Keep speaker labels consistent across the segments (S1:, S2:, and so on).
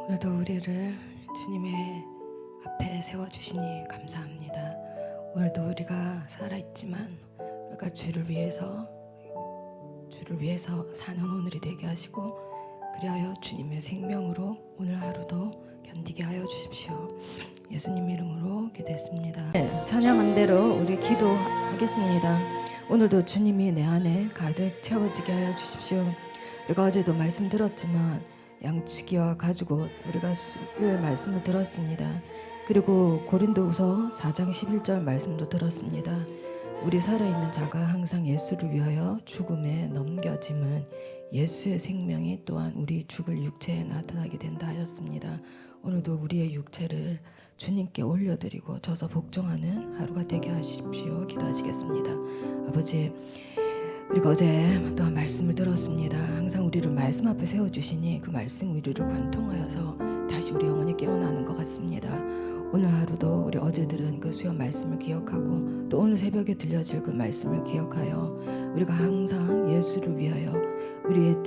S1: 오늘도 우리를 주님의 앞에 세워주시니 감사합니다. 오늘도 우리가 살아있지만 우리가 주를 위해서 사는 오늘이 되게 하시고, 그리하여 주님의 생명으로 오늘 하루도 견디게 하여 주십시오. 예수님 이름으로 기도했습니다. 찬양한 대로 우리 기도하겠습니다. 오늘도 주님이 내 안에 가득 채워지게 하여 주십시오. 우리가 어제도 말씀 들었지만 양치기와 가지고 우리가 수요일 말씀을 들었습니다. 그리고 고린도후서 4장 11절 말씀도 들었습니다. 우리 살아있는 자가 항상 예수를 위하여 죽음에 넘겨짐은 예수의 생명이 또한 우리 죽을 육체에 나타나게 된다 하셨습니다. 오늘도 우리의 육체를 주님께 올려드리고 줘서 복종하는 하루가 되게 하십시오. 기도하시겠습니다. 아버지, 우리가 어제 또한 말씀을 들었습니다. 항상 우리를 말씀 앞에 세워주시니 그 말씀 우리를 관통하여서 다시 우리 영혼이 깨어나는 것 같습니다. 오늘 하루도 우리 어제 들은 그 수요 말씀을 기억하고 또 오늘 새벽에 들려질 그 말씀을 기억하여 우리가 항상 예수를 위하여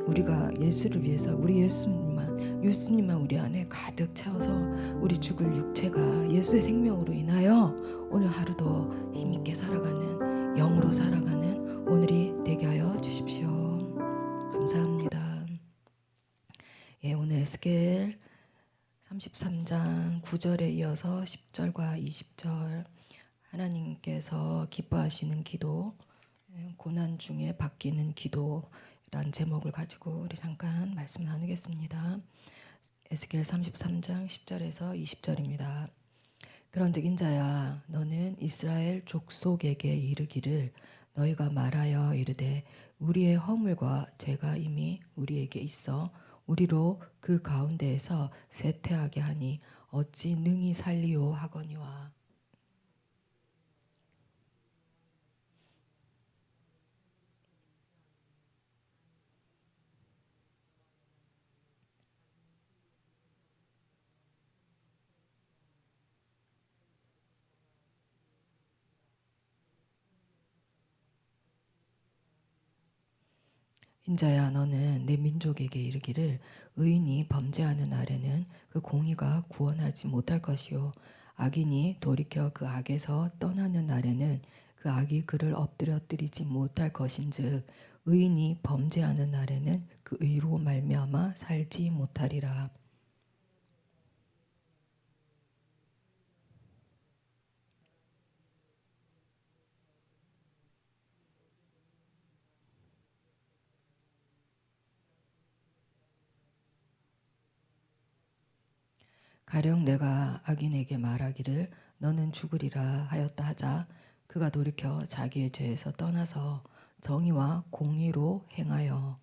S1: 우리가 예수를 위해서 우리 예수님만 우리 안에 가득 채워서 우리 죽을 육체가 예수의 생명으로 인하여 오늘 하루도 힘있게 살아가는, 영으로 살아가는 오늘이 되게 하여 주십시오. 감사합니다. 오늘 에스겔 33장 9절에 이어서 10절과 20절, 하나님께서 기뻐하시는 기도, 고난 중에 바뀌는 기도란 제목을 가지고 우리 잠깐 말씀 나누겠습니다. 에스겔 33장 10절에서 20절입니다. 그런즉 인자야, 너는 이스라엘 족속에게 이르기를, 너희가 말하여 이르되 우리의 허물과 죄가 이미 우리에게 있어 우리로 그 가운데에서 쇠퇴하게 하니 어찌 능히 살리오 하거니와. 인자야, 너는 내 민족에게 이르기를, 의인이 범죄하는 날에는 그 공의가 구원하지 못할 것이요, 악인이 돌이켜 그 악에서 떠나는 날에는 그 악이 그를 엎드려뜨리지 못할 것인즉 의인이 범죄하는 날에는 그 의로 말미암아 살지 못하리라. 가령 내가 악인에게 말하기를 너는 죽으리라 하였다 하자 그가 돌이켜 자기의 죄에서 떠나서 정의와 공의로 행하여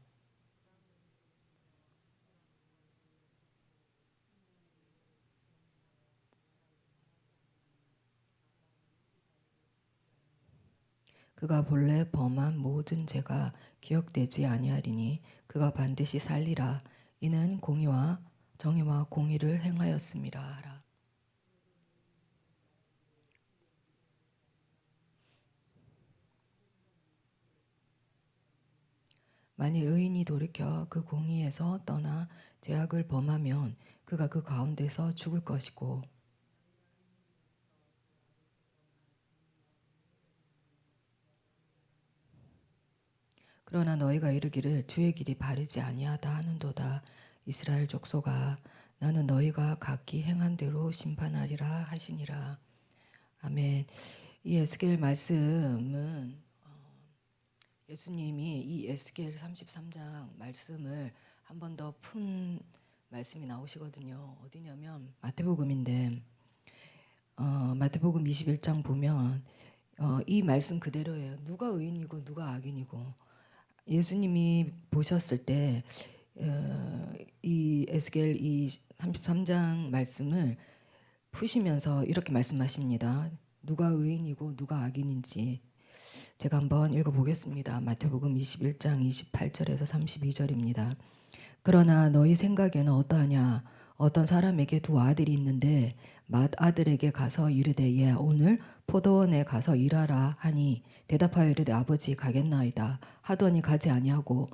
S1: 그가 본래 범한 모든 죄가 기억되지 아니하리니 그가 반드시 살리라. 이는 정의와 공의를 행하였음이라 하라. 만일 의인이 돌이켜 그 공의에서 떠나 죄악을 범하면 그가 그 가운데서 죽을 것이고, 그러나 너희가 이르기를 주의 길이 바르지 아니하다 하는도다. 이스라엘 족속아, 나는 너희가 각기 행한 대로 심판하리라 하시니라. 아멘. 이 에스겔 말씀은 예수님이 이 에스겔 33장 말씀을 한 번 더 푼 말씀이 나오시거든요. 어디냐면 마태복음인데 마태복음 21장 보면 이 말씀 그대로예요. 누가 의인이고 누가 악인이고. 예수님이 보셨을 때 이 에스겔 이 33장 말씀을 푸시면서 이렇게 말씀하십니다. 누가 의인이고 누가 악인인지 제가 한번 읽어보겠습니다. 마태복음 21장 28절에서 32절입니다. 그러나 너희 생각에는 어떠하냐? 어떤 사람에게 두 아들이 있는데 맏아들에게 가서 이르되 오늘 포도원에 가서 일하라 하니 대답하여 이르되 아버지 가겠나이다 하더니 가지 아니하고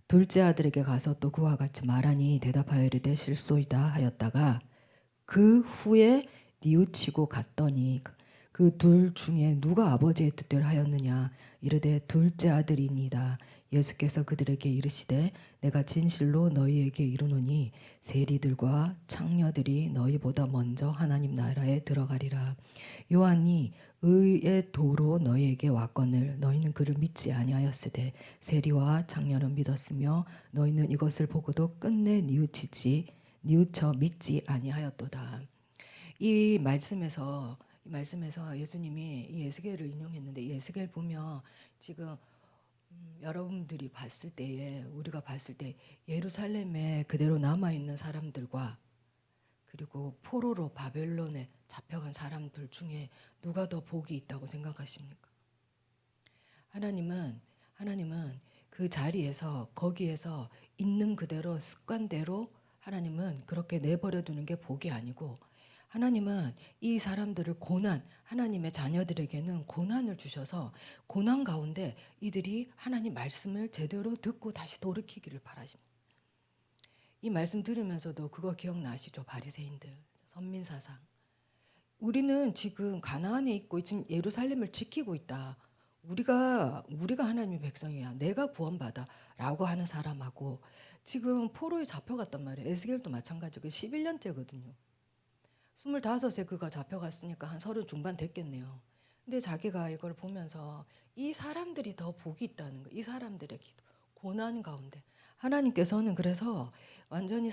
S1: 둘째 아들에게 가서 또 그와 같이 말하니 대답하여 이르되 실소이다 하였다가 그 후에 뉘우치고 갔더니 그 둘 중에 누가 아버지의 뜻대로 하였느냐 이르되 둘째 아들이니이다. 예수께서 그들에게 이르시되 내가 진실로 너희에게 이르노니 세리들과 창녀들이 너희보다 먼저 하나님 나라에 들어가리라. 요한이 의의 도로 너희에게 왔거늘 너희는 그를 믿지 아니하였으되 세리와 창녀는 믿었으며 너희는 이것을 보고도 끝내 뉘우쳐 믿지 아니하였도다. 이 말씀에서 예수님이 이 에스겔을 인용했는데, 이 에스겔 보면 지금 여러분들이 봤을 때에, 우리가 봤을 때 예루살렘에 그대로 남아 있는 사람들과 그리고 포로로 바벨론에 잡혀간 사람들 중에 누가 더 복이 있다고 생각하십니까? 하나님은 그 자리에서, 거기에서 있는 그대로 습관대로 하나님은 그렇게 내버려 두는 게 복이 아니고, 하나님은 이 사람들을 하나님의 자녀들에게는 고난을 주셔서 고난 가운데 이들이 하나님 말씀을 제대로 듣고 다시 돌이키기를 바라십니다. 이 말씀 들으면서도 그거 기억나시죠? 바리새인들, 선민사상. 우리는 지금 가나안에 있고 지금 예루살렘을 지키고 있다. 우리가 하나님의 백성이야. 내가 구원받아라고 하는 사람하고 지금 포로에 잡혀갔단 말이에요. 에스겔도 마찬가지고 11년째거든요. 25세 그가 잡혀갔으니까 한 30 중반 됐겠네요. 근데 자기가 이걸 보면서 이 사람들이 더 복이 있다는 거예요. 이 사람들의 기도, 고난 가운데 하나님께서는 그래서 완전히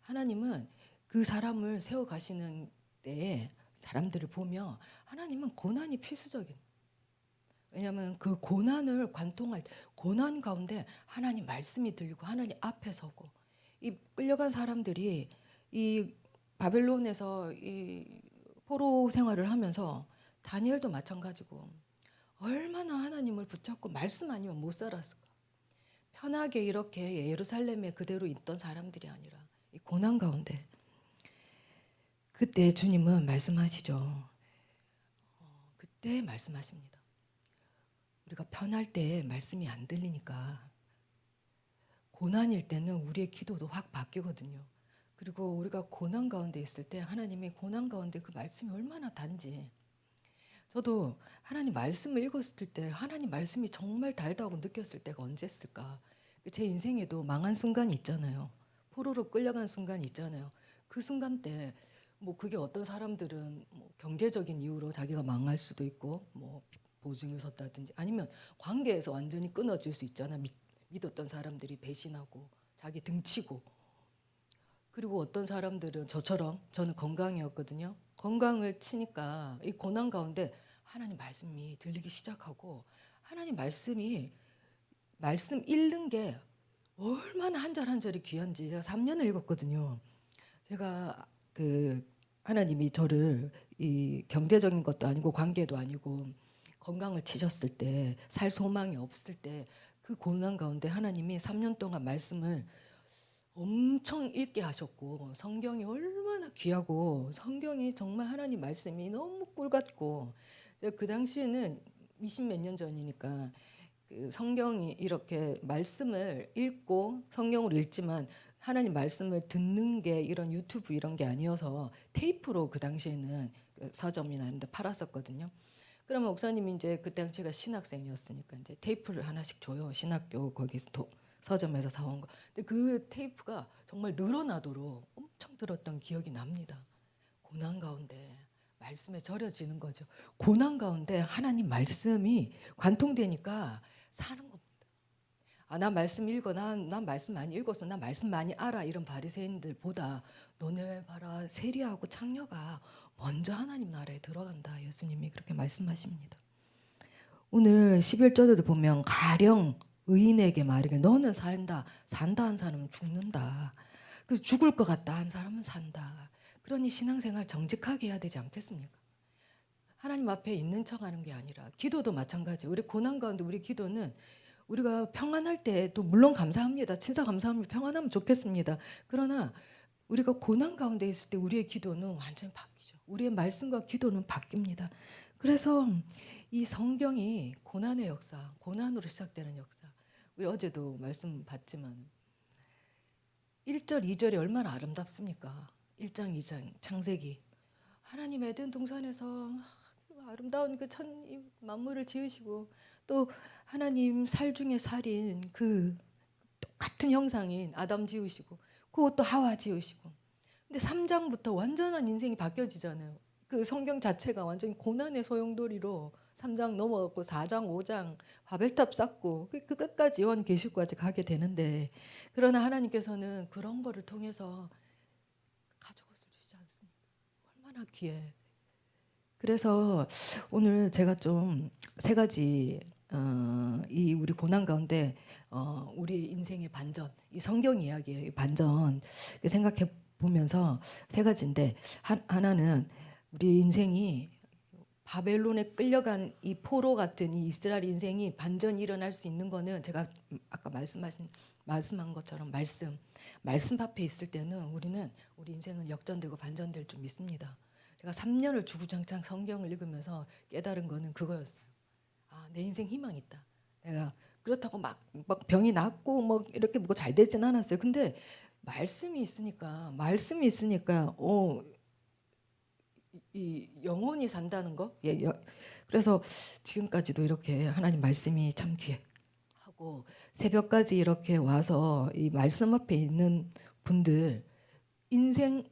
S1: 하나님은 그 사람을 세워 가시는 때에 사람들을 보며 하나님은 고난이 필수적인, 왜냐하면 그 고난을 관통할 때 고난 가운데 하나님 말씀이 들리고 하나님 앞에 서고, 이 끌려간 사람들이 이 바벨론에서 이 포로 생활을 하면서 다니엘도 마찬가지고 얼마나 하나님을 붙잡고 말씀 아니면 못 살았을까. 편하게 이렇게 예루살렘에 그대로 있던 사람들이 아니라 이 고난 가운데 그때 주님은 말씀하시죠. 그때 말씀하십니다. 우리가 편할 때 말씀이 안 들리니까 고난일 때는 우리의 기도도 확 바뀌거든요. 그리고 우리가 고난 가운데 있을 때 하나님이 고난 가운데 그 말씀이 얼마나 단지, 저도 하나님 말씀을 읽었을 때 하나님 말씀이 정말 달다고 느꼈을 때가 언제였을까. 제 인생에도 망한 순간이 있잖아요. 포로로 끌려간 순간이 있잖아요. 그 순간 때 뭐 그게 어떤 사람들은 뭐 경제적인 이유로 자기가 망할 수도 있고 뭐 보증을 섰다든지 아니면 관계에서 완전히 끊어질 수 있잖아요. 믿었던 사람들이 배신하고 자기 등치고, 그리고 어떤 사람들은 저처럼, 저는 건강이었거든요. 건강을 치니까 이 고난 가운데 하나님 말씀이 들리기 시작하고, 하나님 말씀 읽는 게 얼마나 한 절 한 절이 귀한지 제가 3년을 읽었거든요. 제가 하나님이 저를 이 경제적인 것도 아니고 관계도 아니고 건강을 치셨을 때, 살 소망이 없을 때, 그 고난 가운데 하나님이 3년 동안 말씀을 엄청 읽게 하셨고, 성경이 얼마나 귀하고 성경이 정말 하나님 말씀이 너무 꿀 같고, 제가 그 당시에는 20 몇 년 전이니까 그 성경이 이렇게 말씀을 읽고 성경으로 읽지만 하나님 말씀을 듣는 게 이런 유튜브 이런 게 아니어서 테이프로 그 당시에는 그 서점이나 이런 데 팔았었거든요. 그러면 목사님이 이제 그때 당시가 신학생이었으니까 이제 테이프를 하나씩 줘요. 신학교 거기서 서점에서 사온 거. 근데 그 테이프가 정말 늘어나도록 엄청 들었던 기억이 납니다. 고난 가운데 말씀에 절여지는 거죠. 고난 가운데 하나님 말씀이 관통되니까 사는 겁니다. 아, 나 말씀 읽어. 난 말씀 많이 읽었어. 나 말씀 많이 알아. 이런 바리새인들보다 너네 봐라, 세리하고 창녀가 먼저 하나님 나라에 들어간다. 예수님이 그렇게 말씀하십니다. 오늘 11절에도 보면 가령 의인에게 말하기를 너는 산다 한 사람은 죽는다. 그래서 죽을 것 같다 한 사람은 산다. 그러니 신앙생활 정직하게 해야 되지 않겠습니까? 하나님 앞에 있는 척하는 게 아니라, 기도도 마찬가지. 우리 고난 가운데 우리 기도는 우리가 평안할 때도 물론 감사합니다. 진짜 감사합니다. 평안하면 좋겠습니다. 그러나 우리가 고난 가운데 있을 때 우리의 기도는 완전히 바뀌죠. 우리의 말씀과 기도는 바뀝니다. 그래서 이 성경이 고난의 역사, 고난으로 시작되는 역사, 우리 어제도 말씀 봤지만 1절, 2절이 얼마나 아름답습니까? 1장, 2장 창세기 하나님 에덴 동산에서 아름다운 그 만물을 지으시고 또 하나님 살 중에 살인 그 똑같은 형상인 아담 지으시고 그것도 하와 지으시고 근데 3장부터 완전한 인생이 바뀌어지잖아요. 그 성경 자체가 완전히 고난의 소용돌이로 3장 넘어갔고 4장, 5장 바벨탑 쌓고 그 끝까지 요한계시록까지 가게 되는데 그러나 하나님께서는 그런 거를 통해서 가족옷을 주지 않습니다. 얼마나 귀해. 그래서 오늘 제가 좀 세 가지 이 우리 고난 가운데 우리 인생의 반전, 이 성경 이야기의 반전 생각해 보면서 세 가지인데 하나는 우리 인생이 바벨론에 끌려간 이 포로 같은 이 이스라엘 인생이 반전이 일어날 수 있는 거는 제가 아까 말씀한 것처럼 말씀 앞에 있을 때는 우리 인생은 역전되고 반전될 줄 믿습니다. 제가 3년을 주구장창 성경을 읽으면서 깨달은 거는 그거였어요. 아, 내 인생 희망 있다. 내가 그렇다고 막 병이 낫고 뭐 이렇게 뭐 잘 되진 않았어요. 근데 말씀이 있으니까 이 영혼이 산다는 거. 그래서 지금까지도 이렇게 하나님 말씀이 참 귀하고 새벽까지 이렇게 와서 이 말씀 앞에 있는 분들 인생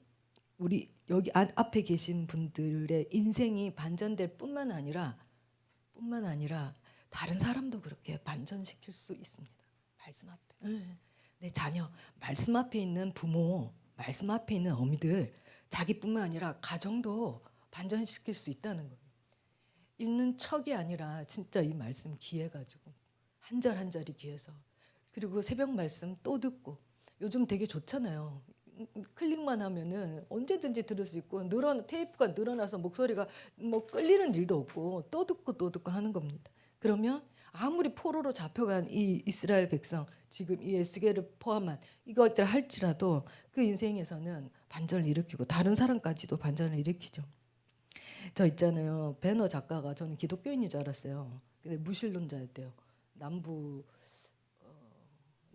S1: 우리 여기 앞에 계신 분들의 인생이 반전될 뿐만 아니라 다른 사람도 그렇게 반전시킬 수 있습니다. 말씀 앞에 내 자녀, 말씀 앞에 있는 부모, 말씀 앞에 있는 어미들 자기뿐만 아니라 가정도 반전시킬 수 있다는 거예요. 읽는 척이 아니라 진짜 이 말씀 귀해가지고 한 절 한 절이 귀해서 그리고 새벽 말씀 또 듣고 요즘 되게 좋잖아요. 클릭만 하면은 언제든지 들을 수 있고 테이프가 늘어나서 목소리가 뭐 끌리는 일도 없고 또 듣고 하는 겁니다. 그러면 아무리 포로로 잡혀간 이 이스라엘 백성 지금 이 에스겔을 포함한 이것들 할지라도 그 인생에서는 반전을 일으키고 다른 사람까지도 반전을 일으키죠. 저 있잖아요. 배너 작가가 저는 기독교인인 줄 알았어요. 근데 무신론자였대요.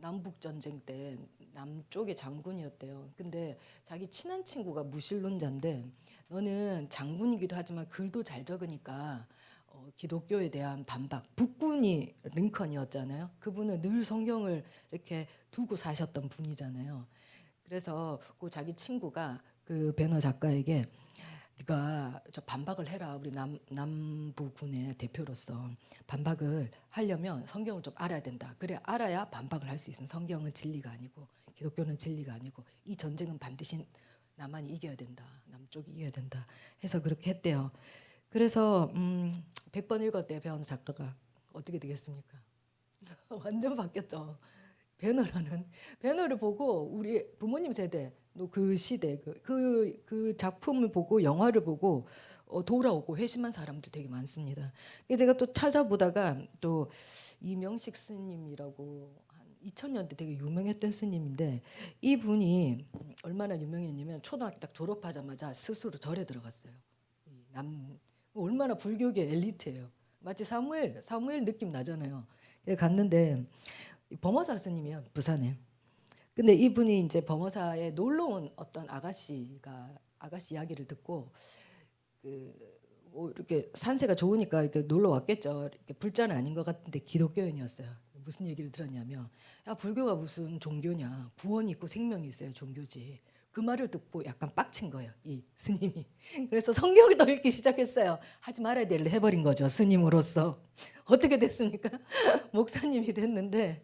S1: 남북 전쟁 때 남쪽의 장군이었대요. 근데 자기 친한 친구가 무신론자인데 너는 장군이기도 하지만 글도 잘 적으니까 기독교에 대한 반박. 북군이 링컨이었잖아요. 그분은 늘 성경을 이렇게 두고 사셨던 분이잖아요. 그래서 그 자기 친구가 그 배너 작가에게 네가 저 반박을 해라. 우리 남부군의 대표로서 반박을 하려면 성경을 좀 알아야 된다. 그래 알아야 반박을 할 수 있는. 성경은 진리가 아니고 기독교는 진리가 아니고 이 전쟁은 반드시 남한이 이겨야 된다. 남쪽이 이겨야 된다. 해서 그렇게 했대요. 그래서 100번 읽었대요. 배운 작가가. 어떻게 되겠습니까? 완전 바뀌었죠. 배너를 보고 우리 부모님 세대 그 시대 그 작품을 보고 영화를 보고 돌아오고 회심한 사람들 되게 많습니다. 제가 또 찾아보다가 또 이명식 스님이라고 한 2000년대 되게 유명했던 스님인데 이분이 얼마나 유명했냐면 초등학교 딱 졸업하자마자 스스로 절에 들어갔어요. 얼마나 불교계 엘리트예요. 마치 사무엘 느낌 나잖아요. 갔는데 범어사 스님이요, 부산에. 근데 이분이 이제 범어사에 놀러 온 어떤 아가씨 이야기를 듣고 뭐 이렇게 산세가 좋으니까 이렇게 놀러 왔겠죠. 이렇게 불자는 아닌 것 같은데 기독교인이었어요. 무슨 얘기를 들었냐면 야 불교가 무슨 종교냐. 구원이 있고 생명이 있어야 종교지. 그 말을 듣고 약간 빡친 거예요. 이 스님이. 그래서 성경을 더 읽기 시작했어요. 하지 말아야 될 일 해버린 거죠. 스님으로서. 어떻게 됐습니까? 목사님이 됐는데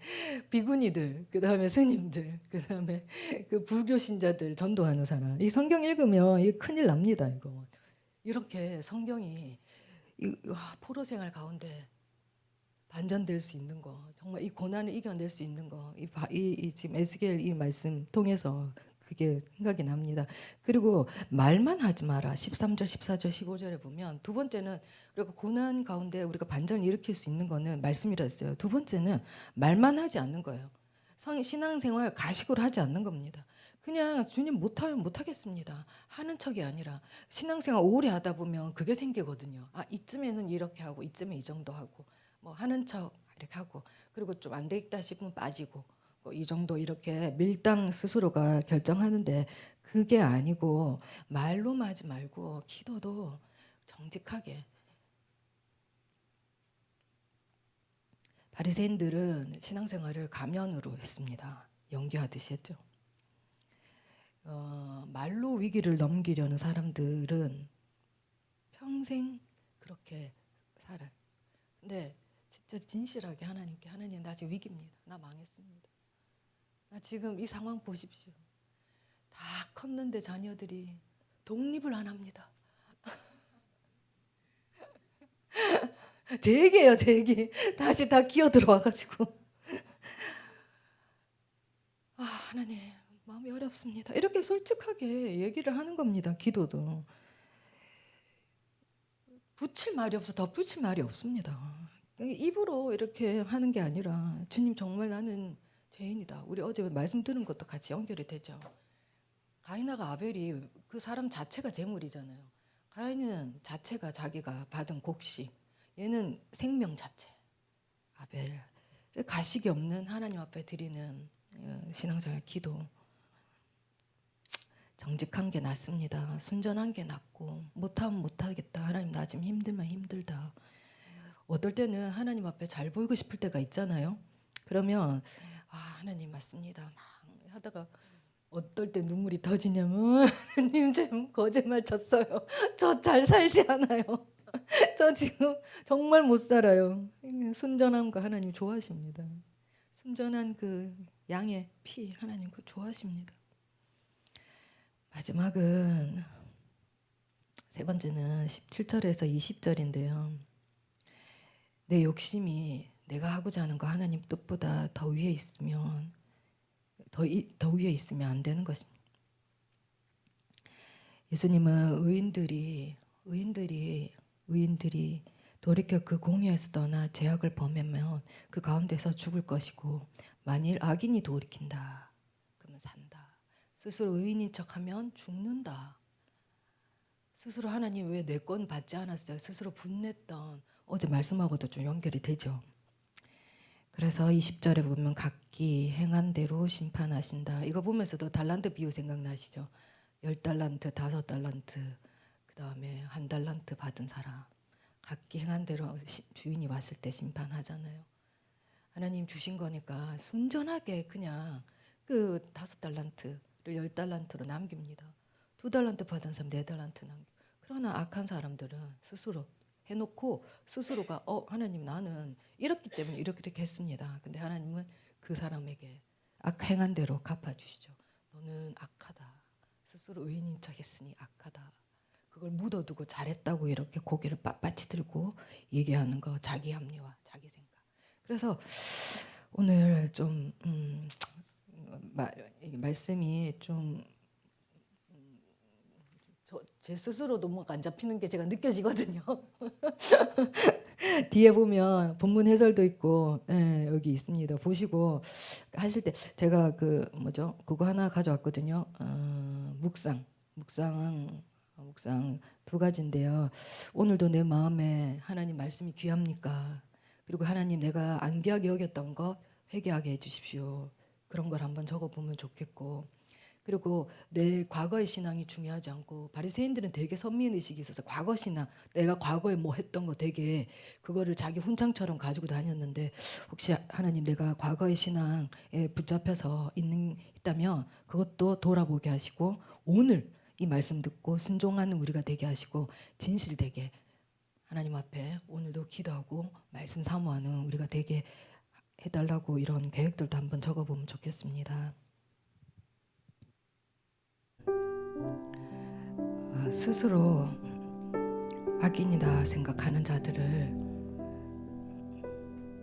S1: 비구니들, 그 다음에 스님들, 그 다음에 그 불교 신자들 전도하는 사람. 이 성경 읽으면 이 큰일 납니다. 이거. 이렇게 성경이 포로 생활 가운데 반전될 수 있는 거, 정말 이 고난을 이겨낼 수 있는 거, 이 지금 에스겔 이 말씀 통해서 그게 생각이 납니다. 그리고 말만 하지 마라. 13절, 14절, 15절에 보면 두 번째는 우리가 고난 가운데 우리가 반전을 일으킬 수 있는 거는 말씀이라 했어요. 두 번째는 말만 하지 않는 거예요. 신앙생활 가식으로 하지 않는 겁니다. 그냥 주님 못하면 못하겠습니다. 하는 척이 아니라 신앙생활 오래 하다 보면 그게 생기거든요. 아 이쯤에는 이렇게 하고 이쯤에 이 정도 하고 뭐 하는 척 이렇게 하고, 그리고 좀 안 되겠다 싶으면 빠지고, 이 정도 이렇게 밀당 스스로가 결정하는데, 그게 아니고 말로만 하지 말고 기도도 정직하게. 바리새인들은 신앙생활을 가면으로 했습니다. 연기하듯이 했죠. 말로 위기를 넘기려는 사람들은 평생 그렇게 살아요. 근데 진짜 진실하게 하나님께, 하나님 나 지금 위기입니다. 나 망했습니다. 나 지금 이 상황 보십시오. 다 컸는데 자녀들이 독립을 안 합니다. 제 얘기예요, 제 얘기. 다시 다 기어 들어와가지고 하나님 마음이 어렵습니다. 이렇게 솔직하게 얘기를 하는 겁니다. 기도도 붙일 말이 없어, 덧붙일 말이 없습니다. 입으로 이렇게 하는 게 아니라 주님 정말 나는 죄인이다. 우리 어제 말씀 들은 것도 같이 연결이 되죠. 가인하고 아벨이 그 사람 자체가 재물이잖아요. 가인은 자체가 자기가 받은 곡식, 얘는 생명 자체. 아벨, 가식이 없는 하나님 앞에 드리는 신앙생활 기도, 정직한 게 낫습니다. 순전한 게 낫고, 못하면 못하겠다. 하나님 나 지금 힘들면 힘들다. 어떨 때는 하나님 앞에 잘 보이고 싶을 때가 있잖아요. 그러면 하나님 맞습니다 막 하다가 어떨 때 눈물이 터지냐면 하나님 좀 거짓말 쳤어요. 저 잘 살지 않아요. 저 지금 정말 못 살아요. 순전한 거 하나님 좋아하십니다. 순전한 그 양의 피 하나님 그거 좋아하십니다. 마지막은 세 번째는 17절에서 20절인데요. 내 욕심이 내가 하고자 하는 거 하나님 뜻보다 더 위에 있으면 더 위에 있으면 안 되는 것입니다. 예수님은 의인들이 돌이켜 그 공의에서 떠나 죄악을 범하면 그 가운데서 죽을 것이고 만일 악인이 돌이킨다 그러면 산다. 스스로 의인인 척하면 죽는다. 스스로 하나님 왜 내 건 받지 않았어요? 스스로 분냈던 어제 말씀하고도 좀 연결이 되죠. 그래서 20절에 보면 각기 행한 대로 심판하신다. 이거 보면서도 달란트 비유 생각나시죠? 10달란트, 5달란트, 그 다음에 1달란트 받은 사람. 각기 행한 대로 주인이 왔을 때 심판하잖아요. 하나님 주신 거니까 순전하게 그냥 그 5달란트를 10달란트로 남깁니다. 2달란트 받은 사람 4달란트 남겨. 그러나 악한 사람들은 스스로 해놓고 스스로가 하나님 나는 이렇기 때문에 이렇게 했습니다. 근데 하나님은 그 사람에게 행한 대로 갚아주시죠. 너는 악하다. 스스로 의인인 척 했으니 악하다. 그걸 묻어두고 잘했다고 이렇게 고개를 빳빳이 들고 얘기하는 거, 자기 합리화, 자기 생각. 그래서 오늘 좀 말씀이 좀 제 스스로도 뭔가 안 잡히는 게 제가 느껴지거든요. 뒤에 보면 본문 해설도 있고 여기 있습니다. 보시고 하실 때 제가 그거 하나 가져왔거든요. 묵상 두 가지인데요. 오늘도 내 마음에 하나님 말씀이 귀합니까? 그리고 하나님 내가 안 귀하게 여겼던 거 회개하게 해주십시오. 그런 걸 한번 적어보면 좋겠고, 그리고 내 과거의 신앙이 중요하지 않고 바리새인들은 되게 선민의식이 있어서 과거 신앙, 내가 과거에 뭐 했던 거 되게 그거를 자기 훈장처럼 가지고 다녔는데, 혹시 하나님 내가 과거의 신앙에 붙잡혀서 있다면 그것도 돌아보게 하시고 오늘 이 말씀 듣고 순종하는 우리가 되게 하시고 진실되게 하나님 앞에 오늘도 기도하고 말씀 사모하는 우리가 되게 해달라고 이런 계획들도 한번 적어보면 좋겠습니다. 스스로 악인이다 생각하는 자들을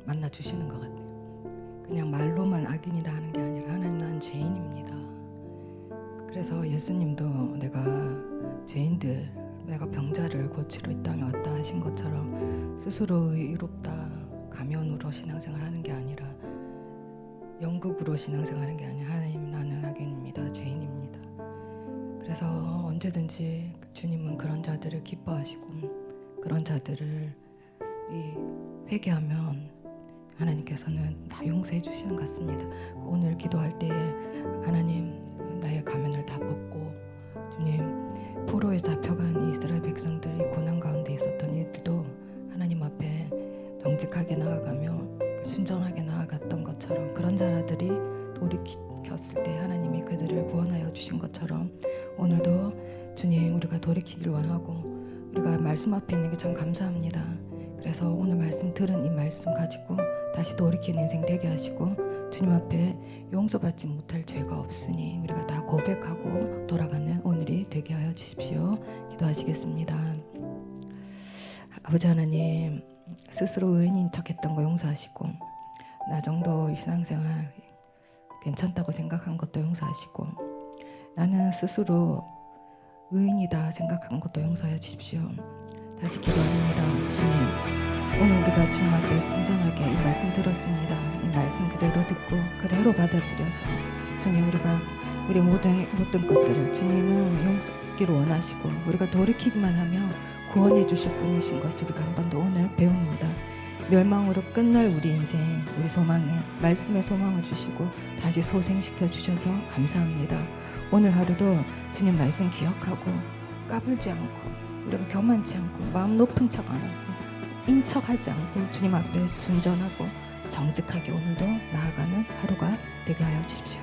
S1: 만나 주시는 것 같아요. 그냥 말로만 악인이다 하는 게 아니라 하나님 난 죄인입니다. 그래서 예수님도 내가 죄인들, 내가 병자를 고치러 이 땅에 왔다 하신 것처럼 스스로 의롭다 가면으로 신앙생활 하는 게 아니라 연극으로 신앙생활 하는 게 아니라 하나님 나는 악인입니다. 죄인입니다. 그래서 언제든지 주님은 그런 자들을 기뻐하시고 그런 자들을 회개하면 하나님께서는 다 용서해 주시는 것 같습니다. 오늘 기도할 때 하나님 나의 가면을 다 벗고 주님 포로에 잡혀간 이스라엘 백성들이 고난 가운데 있었던 이들도 하나님 앞에 정직하게 나아가며 순전하게 나아갔던 것처럼 그런 자라들이 돌이켰을 때 하나님이 그들을 구원하여 주신 것처럼 오늘도 주님 우리가 돌이키길 원하고 우리가 말씀 앞에 있는 게 참 감사합니다. 그래서 오늘 말씀 들은 이 말씀 가지고 다시 돌이키는 인생 되게 하시고 주님 앞에 용서받지 못할 죄가 없으니 우리가 다 고백하고 돌아가는 오늘이 되게 하여 주십시오. 기도하시겠습니다. 아버지 하나님, 스스로 의인인 척했던 거 용서하시고 나 정도 신앙생활 괜찮다고 생각한 것도 용서하시고 나는 스스로 의인이다 생각한 것도 용서해 주십시오. 다시 기도합니다. 주님, 오늘 우리가 주님 앞에 순전하게 이 말씀 들었습니다. 이 말씀 그대로 듣고 그대로 받아들여서 주님 우리 모든 것들을 주님은 용서하기를 원하시고 우리가 돌이키기만 하며 구원해 주실 분이신 것을 우리가 한 번 더 오늘 배웁니다. 멸망으로 끝날 우리 인생, 우리 소망에 말씀의 소망을 주시고 다시 소생시켜 주셔서 감사합니다. 오늘 하루도 주님 말씀 기억하고 까불지 않고 우리가 교만치 않고 마음 높은 척 안 하고 인척하지 않고 주님 앞에 순전하고 정직하게 오늘도 나아가는 하루가 되게 하여 주십시오.